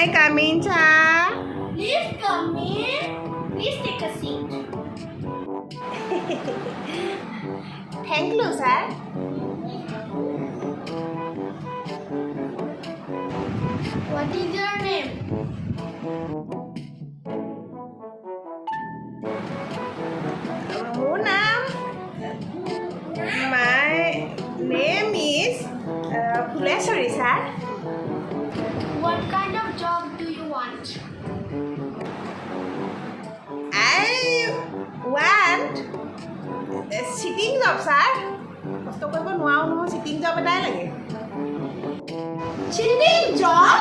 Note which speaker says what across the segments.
Speaker 1: I come in, sir?
Speaker 2: Please come in. Please take a seat.
Speaker 1: Thank you, sir.
Speaker 2: What is your name?
Speaker 1: Mona, my name is Puleswari, sir.
Speaker 2: What kind of job do you want?
Speaker 1: I want a sitting job, sir. কষ্ট কৰিব নোৱাৰো নহয় sitting job এটাই লাগে
Speaker 2: Sitting job?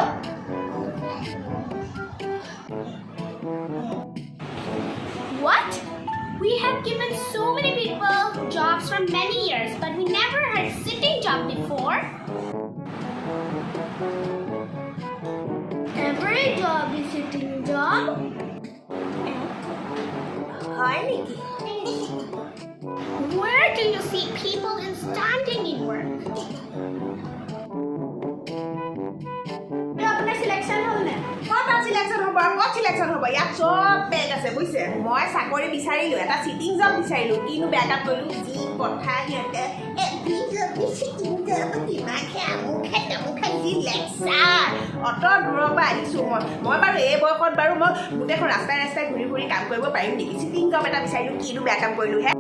Speaker 2: What? We have given so many people jobs for many years, but we never had a sitting job before. Every job is sitting job.
Speaker 1: হয় নেকি
Speaker 2: Where do you see people in standing in work?
Speaker 1: আপোনাৰ selection হ'ল নে ক'ত selection হ'ব আৰু ক'ত selection হ'ব ইয়াত চব বেগ আছে বুজিছে মই চাকৰি বিচাৰিলোঁ এটা চিটিং জব বিচাৰিলোঁ কিনো বেকআপ কৰিলোঁ যি কথা সিহঁতে চিটিং জব কিমানকৈ আমুখাই তামুখাই যি লেকচাৰ অত দূৰৰ পৰা আহিছোঁ মই বাৰু এই বয়সত বাৰু মই গোটেইখন ৰাস্তাই ৰাস্তাই ঘূৰি ঘূৰি কাম কৰিব পাৰিম নেকি চিটিং জব এটা বিচাৰিলোঁ কিনো বেকআপ কৰিলোঁ হে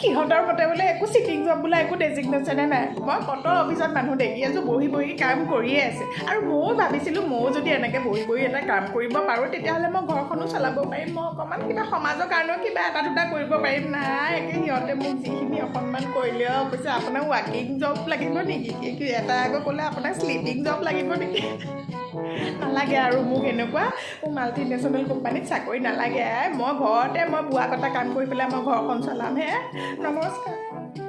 Speaker 1: সিহঁতৰ মতে বোলে একো চিটিং জব বোলে একো ডেজিগনেশ্যনে নাই মই কত অফিচত মানুহ দেখি আছোঁ বহি বহি কাম কৰিয়ে আছে আৰু ময়ো ভাবিছিলোঁ ময়ো যদি এনেকৈ বহি বহি এটা কাম কৰিব পাৰোঁ তেতিয়াহ'লে মই ঘৰখনো চলাব পাৰিম মই অকণমান কিবা সমাজৰ কাৰণেও কিবা এটা দুটা কৰিব পাৰিম নাই একে সিহঁতে মোক যিখিনি অকণমান কৰিলেও কৈছে আপোনাক ৱাকিং জব লাগিব নেকি এটা আকৌ ক'লে আপোনাক শ্লিপিং জব লাগিব নেকি নালাগে আৰু মোক এনেকুৱা মোক মাল্টিনেশ্যনেল কোম্পানীত চাকৰি নালাগে মই ঘৰতে মই বোৱা কটা কাম কৰি পেলাই মই ঘৰখন চলাম হে নমস্কাৰ